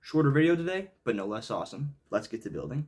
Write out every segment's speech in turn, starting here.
Shorter video today, but no less awesome. Let's get to building.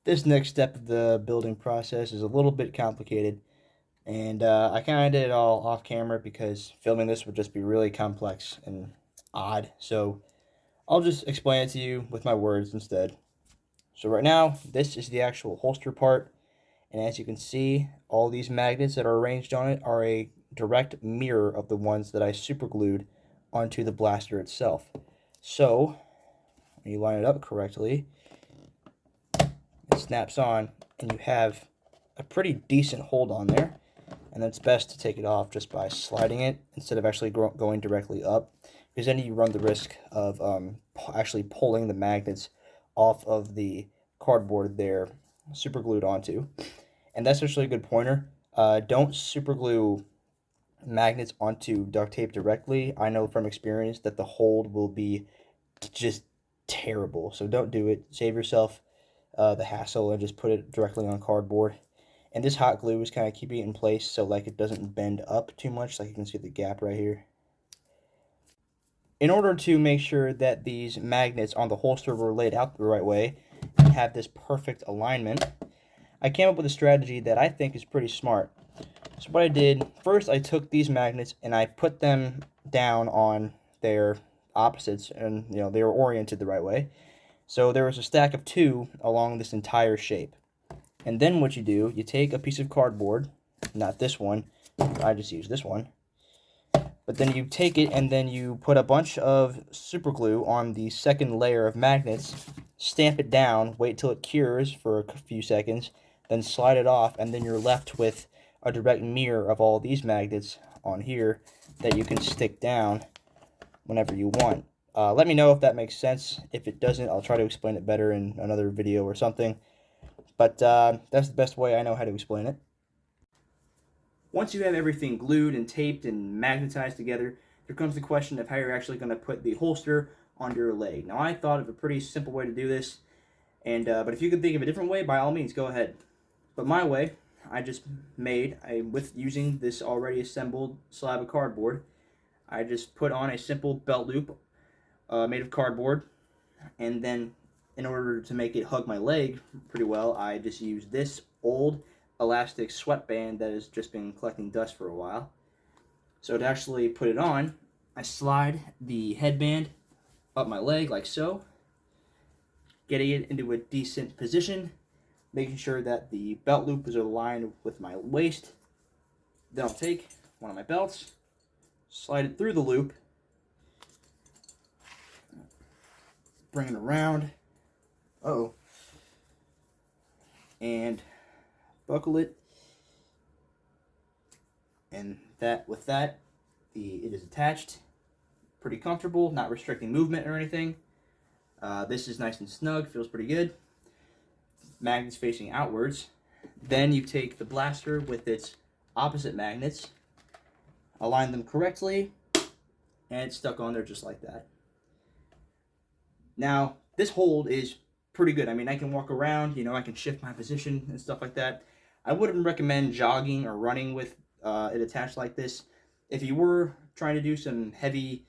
This next step of the building process is a little bit complicated, and I kind of did it all off camera because filming this would just be really complex and odd, so I'll just explain it to you with my words instead. So right now, this is the actual holster part, and as you can see, all these magnets that are arranged on it are a direct mirror of the ones that I super glued onto the blaster itself. So, when you line it up correctly, it snaps on, and you have a pretty decent hold on there, and it's best to take it off just by sliding it instead of actually going directly up, because then you run the risk of actually pulling the magnets off of the cardboard they're super glued onto. And that's actually a good pointer. Don't super glue magnets onto duct tape directly. I know from experience that the hold will be just terrible, so don't do it. Save yourself the hassle and just put it directly on cardboard. And this hot glue is kind of keeping it in place so like it doesn't bend up too much, like you can see the gap right here. In order to make sure that these magnets on the holster were laid out the right way and have this perfect alignment, I came up with a strategy that I think is pretty smart. So what I did, first I took these magnets and I put them down on their opposites, and they were oriented the right way. So there was a stack of 2 along this entire shape. And then what you do, you take a piece of cardboard, not this one, I just used this one, but then you take it and then you put a bunch of super glue on the second layer of magnets, stamp it down, wait till it cures for a few seconds, then slide it off, and then you're left with a direct mirror of all these magnets on here that you can stick down whenever you want. Let me know if that makes sense. If it doesn't, I'll try to explain it better in another video or something. But that's the best way I know how to explain it. Once you have everything glued and taped and magnetized together, there comes the question of how you're actually going to put the holster on your leg. Now, I thought of a pretty simple way to do this, and but if you can think of a different way, by all means, go ahead. But my way, I just made, with using this already assembled slab of cardboard, I just put on a simple belt loop made of cardboard, and then in order to make it hug my leg pretty well, I just used this old elastic sweatband that has just been collecting dust for a while. So to actually put it on, I slide the headband up my leg like so, getting it into a decent position, making sure that the belt loop is aligned with my waist. Then I'll take one of my belts, slide it through the loop, bring it around, and buckle it, and with that it is attached, pretty comfortable, not restricting movement or anything. This is nice and snug, feels pretty good. Magnets facing outwards. Then you take the blaster with its opposite magnets, align them correctly, and it's stuck on there just like that. Now, this hold is pretty good. I mean, I can walk around, you know, I can shift my position and stuff like that. I wouldn't recommend jogging or running with it attached like this. If you were trying to do some heavy,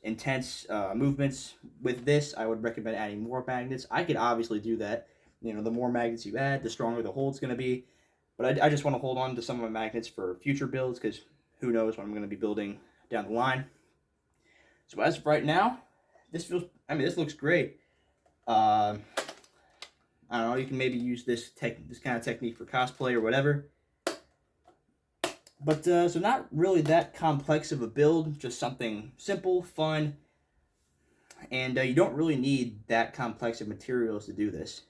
intense movements with this, I would recommend adding more magnets. I could obviously do that. You know, the more magnets you add, the stronger the hold's going to be. But I just want to hold on to some of my magnets for future builds because who knows what I'm going to be building down the line. So as of right now, this looks great. I don't know, you can maybe use this kind of technique for cosplay or whatever. But so not really that complex of a build, just something simple, fun, and you don't really need that complex of materials to do this.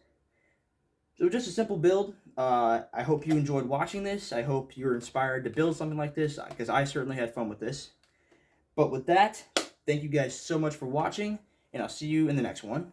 So just a simple build. I hope you enjoyed watching this. I hope you're inspired to build something like this, because I certainly had fun with this. But with that, thank you guys so much for watching, and I'll see you in the next one.